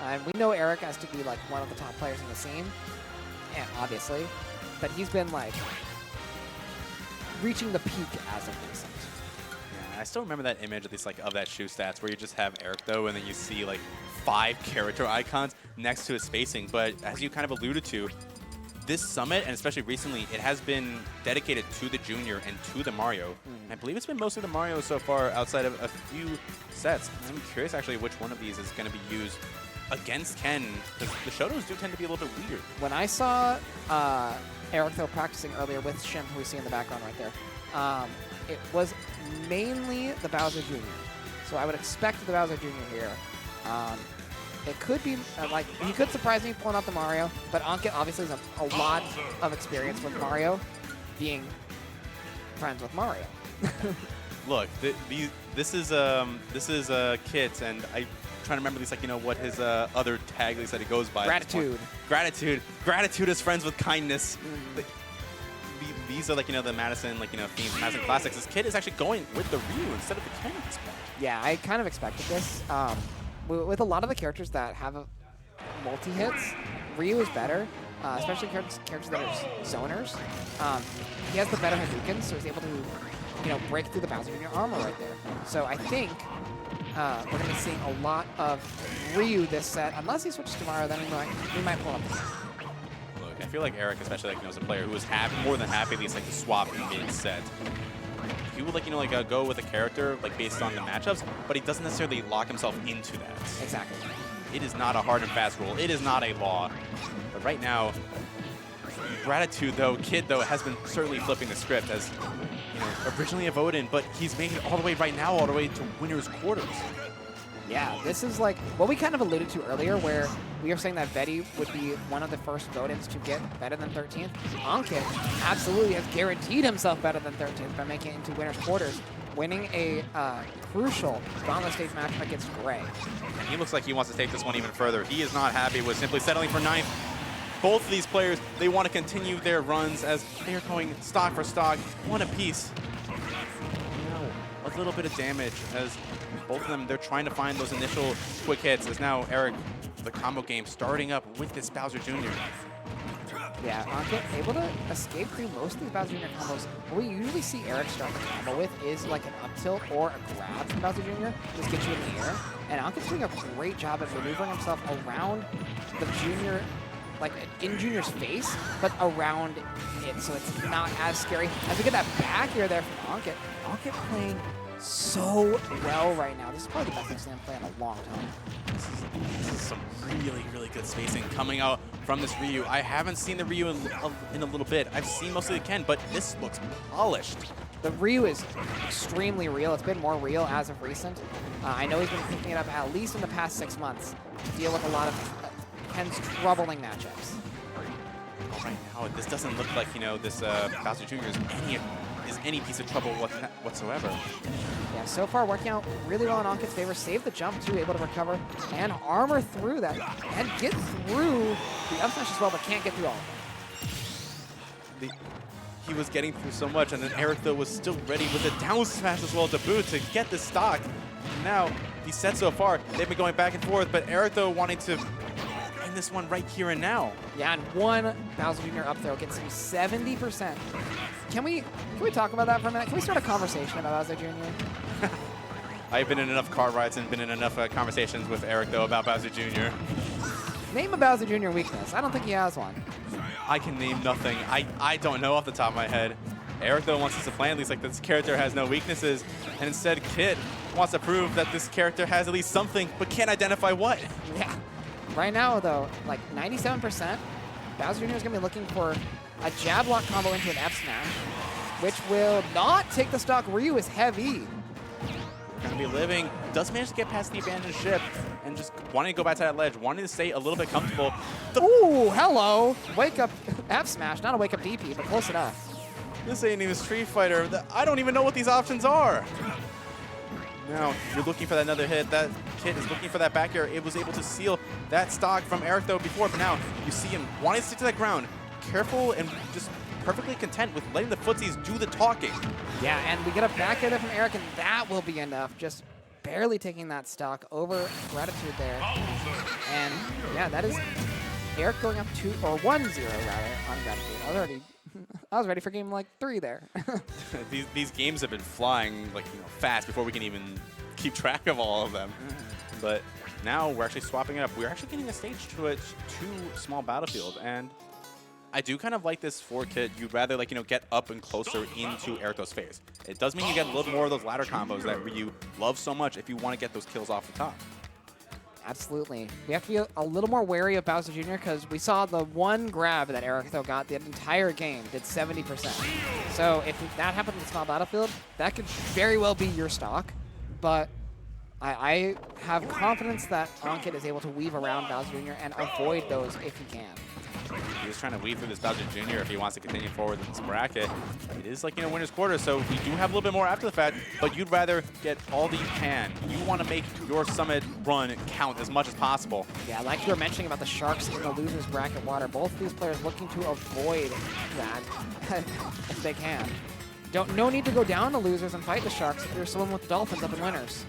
And we know Eric has to be like one of the top players in the scene, and obviously, but he's been like reaching the peak as of recent. I still remember that image, at least like of that shoe stats, where you just have Erictho and then you see like 5 character icons next to his spacing. But as you kind of alluded to, this summit, and especially recently, it has been dedicated to the Junior and to the Mario. I believe it's been mostly the Mario so far, outside of a few sets. I'm curious actually which one of these is going to be used against Ken, because the Shotos do tend to be a little bit weird. When I saw Erictho practicing earlier with Shim, who we see in the background right there, it was mainly the Bowser Jr. So I would expect the Bowser Jr. here. It could be, like, he could surprise me pulling out the Mario, but Ankit obviously has a lot of experience with Mario, being friends with Mario. Look, this is Kit, and I trying to remember these, like, you know, what his other tag that he goes by. Gratitude. Gratitude is friends with kindness. These are, like, you know, the Madison, like, you know, themes, Madison Classics. This kid is actually going with the Ryu instead of the Ken at this point. Yeah, I kind of expected this. With a lot of the characters that have multi-hits, Ryu is better, especially characters that are zoners. He has the better Hadouken, so he's able to, you know, break through the Bowser Jr. armor right there. So I think we're going to be seeing a lot of Ryu this set. Unless he switches to Mario, then we might pull up. Look, I feel like Eric, especially, like, you know, as a player who is more than happy at least, like, to swap mid-set. He would, like, you know, like, go with a character, like, based on the matchups, but he doesn't necessarily lock himself into that. Exactly. It is not a hard and fast rule. It is not a law. But right now, Gratitude, though, Kid, though, has been certainly flipping the script as, you know, originally a vote-in, but he's making it all the way right now, all the way to winner's quarters. Yeah, this is like what we kind of alluded to earlier, where we are saying that Betty would be one of the first vote-ins to get better than 13th. Ankit absolutely has guaranteed himself better than 13th by making it into winner's quarters, winning a crucial gauntlet stage match against Gray. And he looks like he wants to take this one even further. He is not happy with simply settling for 9th. Both of these players, they want to continue their runs as they are going stock for stock, one apiece. A little bit of damage as both of them, they're trying to find those initial quick hits, as now Eric, the combo game, starting up with this Bowser Jr. Yeah, Ankit able to escape through most of these Bowser Jr. combos. What we usually see Eric start the combo with is like an up tilt or a grab from Bowser Jr. Just get you in the air. And Ankit's doing a great job at maneuvering himself around the Junior, like in Junior's face, but around it, so it's not as scary. As we get that back air there from Ankit. Ankit playing so well right now. This is probably the best X-Slam play in a long time. This is some really, really good spacing coming out from this Ryu. I haven't seen the Ryu in a little bit. I've seen mostly the Ken, but this looks polished. The Ryu is extremely real. It's been more real as of recent. I know he's been picking it up at least in the past 6 months to deal with a lot of Ken's troubling matchups. Right now, this doesn't look like, you know, this Bowser Jr. is any piece of trouble whatsoever. Yeah, so far working out really well in Ankit's favor. Save the jump too, able to recover and armor through that and get through the up smash as well, but can't get through all of them. He was getting through so much, and then Erictho was still ready with a down smash as well to boot to get the stock. Now, these sets so far, they've been going back and forth, but Erictho wanting to end this one right here and now. Yeah, and one Bowser Jr. up throw gets him 70%. Can we talk about that for a minute? Can we start a conversation about Bowser Jr.? I've been in enough car rides and been in enough conversations with Erictho about Bowser Jr. Name a Bowser Jr. weakness. I don't think he has one. I can name nothing. I don't know off the top of my head. Erictho wants us to play at least like this character has no weaknesses, and instead Kid wants to prove that this character has at least something, but can't identify what. Yeah. Right now, though, like 97%, Bowser Jr. is going to be looking for a jab lock combo into an F smash, which will not take the stock. Ryu is heavy. Going to be living, does manage to get past the abandoned ship, and just wanting to go back to that ledge, wanting to stay a little bit comfortable. Ooh, hello. Wake up F smash, not a wake up DP, but close enough. This ain't even Street Fighter. I don't even know what these options are. Now, you're looking for that another hit. That Kid is looking for that back air. It was able to seal that stock from Erictho before, but now you see him wanting to stick to that ground. Careful and just perfectly content with letting the footsies do the talking. Yeah, and we get a back air there from Eric, and that will be enough. Just barely taking that stock over Gratitude there. And yeah, that is Eric going up 2 or 1-0 rather on Gratitude. I was ready for game like 3 there. these games have been flying like fast before we can even keep track of all of them. But now we're actually swapping it up. We're actually getting a stage to a 2 small battlefield, and I do kind of like this for Kit. You'd rather get up and closer into Erictho's face. It does mean you get a little more of those ladder combos that Ryu loves so much if you want to get those kills off the top. Absolutely. We have to be a little more wary of Bowser Jr. because we saw the one grab that Erictho got the entire game did 70%. So if that happened in the small battlefield, that could very well be your stock. But I have confidence that Ankit is able to weave around Bowser Jr. and avoid those if he can. He's trying to weave through this Bowser Jr. if he wants to continue forward in this bracket. It is winner's quarter, so we do have a little bit more after the fact, but you'd rather get all that you can. You want to make your Summit run count as much as possible. Yeah, like you were mentioning about the Sharks in the loser's bracket water, both of these players looking to avoid that if they can. No need to go down to losers and fight the Sharks if you're someone with Dolphins up in winners.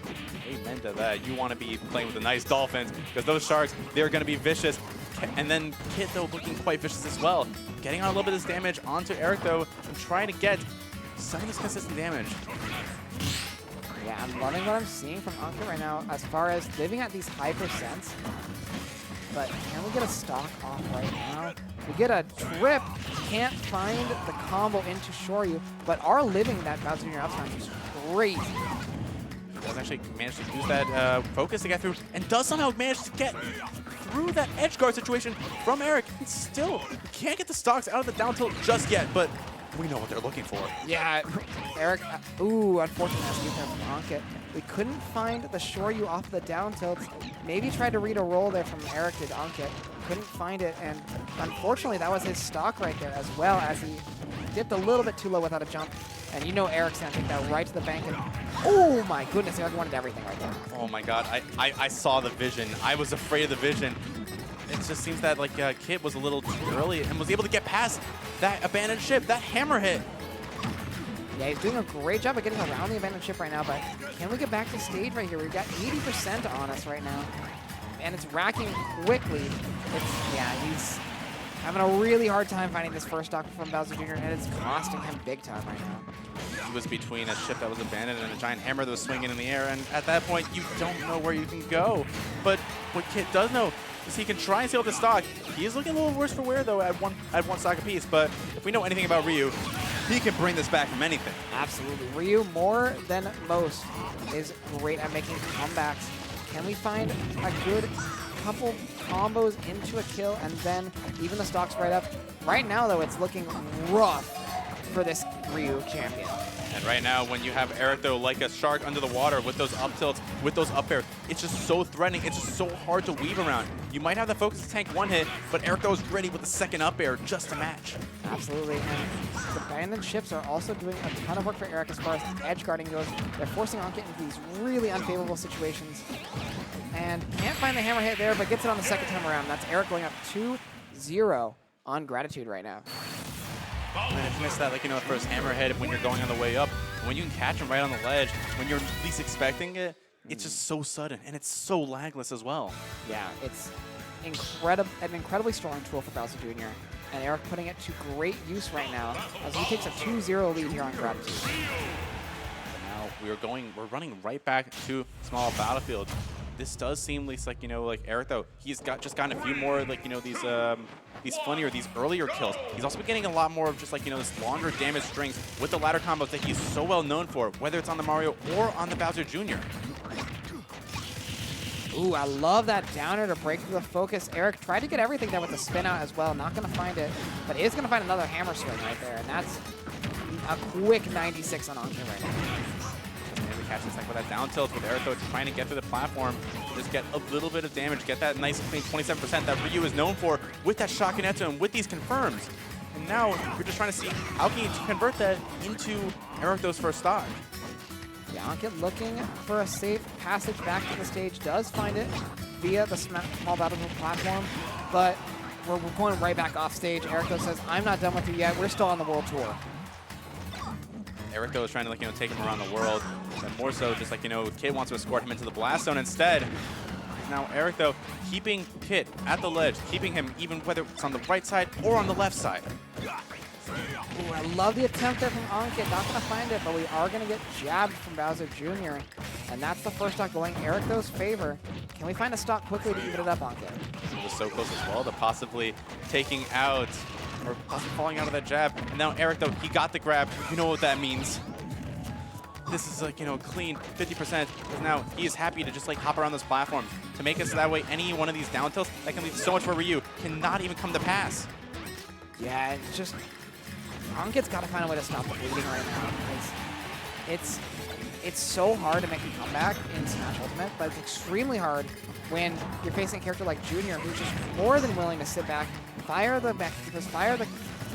Amen to that. You want to be playing with the nice Dolphins because those Sharks, they're going to be vicious. And then Kit, though, looking quite vicious as well. Getting on a little bit of this damage onto Erictho and trying to get some of this consistent damage. Yeah, I'm loving what I'm seeing from Ankit right now as far as living at these high percents. But can we get a stock off right now? We get a trip. Can't find the combo into Shoryu, but are living that Bowser Jr. upside is crazy. He does actually manage to use that focus to get through, and does somehow manage to get through that edge guard situation from Eric. And still can't get the stocks out of the down tilt just yet, but we know what they're looking for. Yeah, Eric, ooh, unfortunately, that's there from Ankit. We couldn't find the Shoryu off the down tilt. Maybe tried to read a roll there from Eric to Ankit. Couldn't find it, and unfortunately, that was his stock right there, as well as he dipped a little bit too low without a jump. And you know Eric's gonna take that right to the bank, and oh my goodness, Eric wanted everything right there. Oh my god, I saw the vision. I was afraid of the vision. It just seems that Kit was a little too early and was able to get past that abandoned ship, that hammer hit. Yeah, he's doing a great job of getting around the abandoned ship right now, but can we get back to stage right here? We've got 80% on us right now, and it's racking quickly. Yeah, he's having a really hard time finding this first stock from Bowser Jr., and it's costing him big time right now. He was between a ship that was abandoned and a giant hammer that was swinging in the air, and at that point, you don't know where you can go. But what Kit does know is he can try and steal the stock. He is looking a little worse for wear, though, at one stock apiece, but if we know anything about Ryu, he can bring this back from anything. Absolutely. Ryu, more than most, is great at making comebacks. Can we find a good couple combos into a kill and then even the stocks right up? Right now, though, it's looking rough for this Ryu champion. And right now, when you have Erictho like a shark under the water with those up tilts, with those up air, it's just so threatening. It's just so hard to weave around. You might have the focus to tank one hit, but Erictho is ready with the second up air just to match. Absolutely. And the abandoned ships are also doing a ton of work for Eric as far as edge guarding goes. They're forcing Ankit into these really unfavorable situations. And can't find the hammer hit there, but gets it on the second time around. That's Eric going up 2-0 on Gratitude right now. And if you miss that, the first hammer hit when you're going on the way up, when you can catch him right on the ledge, when you're least expecting it, it's just so sudden, and it's so lagless as well. Yeah, it's an incredibly strong tool for Bowser Jr., and Eric putting it to great use right now as he takes a 2-0 lead here on Gratitude. Now we're running right back to small battlefield. This does seem like Erictho, he's just gotten a few more these funnier, these earlier kills. He's also been getting a lot more of just this longer damage strings with the ladder combos that he's so well known for, whether it's on the Mario or on the Bowser Jr. Ooh, I love that downer to break through the focus. Eric tried to get everything there with the spin out as well. Not going to find it, but is going to find another hammer swing right there, and that's a quick 96 on Ankit right now. Maybe catch this with that down tilt with Erictho trying to get through the platform, just get a little bit of damage, get that nice clean 27% that Ryu is known for with that Shakunetsu and with these confirms. And now you're just trying to see how can you convert that into Erictho's first stock. Yeah, Ankit looking for a safe passage back to the stage, does find it via the small battlefield platform, but we're going right back off stage. Erictho says, I'm not done with you yet, we're still on the world tour. Erictho is trying to take him around the world, and more so just Kid wants to escort him into the blast zone instead. Now Erictho keeping Kit at the ledge, keeping him even whether it's on the right side or on the left side. Ooh, I love the attempt there from Ankit. Not going to find it, but we are going to get jabbed from Bowser Jr. And that's the first stock going Erictho's favor. Can we find a stock quickly to even it up, Ankit? He was so close as well to possibly taking out, or possibly falling out of that jab. And now Erictho, he got the grab. You know what that means. This is like, you know, clean 50%. Because now he is happy to just like hop around this platform to make it so that way any one of these down tilts that can lead so much for Ryu cannot even come to pass. Yeah, it's just Ankit's got to find a way to stop the bleeding right now. It's so hard to make a comeback in Smash Ultimate, but it's extremely hard when you're facing a character like Junior, who's just more than willing to sit back, fire the backkeepers, fire the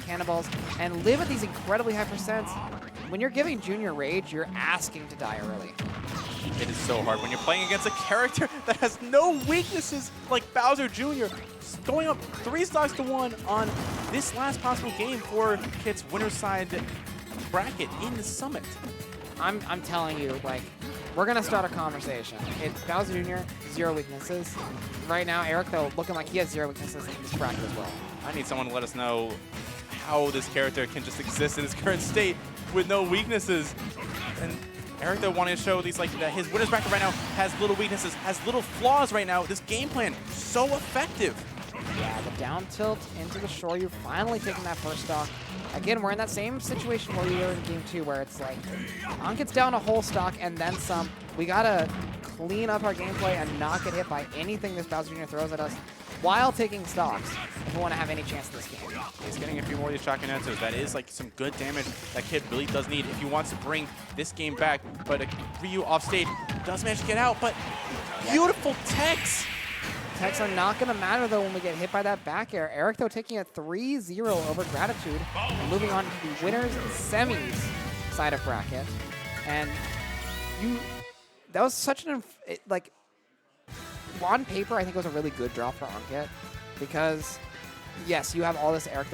cannonballs, and live at these incredibly high percents. When you're giving Junior rage, you're asking to die early. It is so hard when you're playing against a character that has no weaknesses like Bowser Jr. Going up 3 stocks to 1 on this last possible game for Kit's winner's side bracket in the Summit. I'm telling you, like, we're going to start a conversation. It's Bowser Jr., 0 weaknesses. Right now, Erictho looking like he has 0 weaknesses in this bracket as well. I need someone to let us know how this character can just exist in his current state with no weaknesses. And Erictho wanting to show these, like, that his winner's bracket right now has little weaknesses, has little flaws right now. This game plan, so effective. Yeah, the down tilt into the shore. You're finally taking that first stock. Again, we're in that same situation where we were in game 2, where it's like, Ankit's down a whole stock and then some. We gotta clean up our gameplay and not get hit by anything this Bowser Jr. throws at us while taking stocks if we want to have any chance in this game. He's getting a few more of these shotgun answers. That is like some good damage that Kid really does need if he wants to bring this game back. But Ryu off stage does manage to get out, but beautiful techs. Techs are not going to matter, though, when we get hit by that back air. Erictho taking a 3-0 over Gratitude and moving on to the winners and semis side of bracket. And that was such an, like, on paper, I think it was a really good draw for Ankit because, yes, you have all this Erictho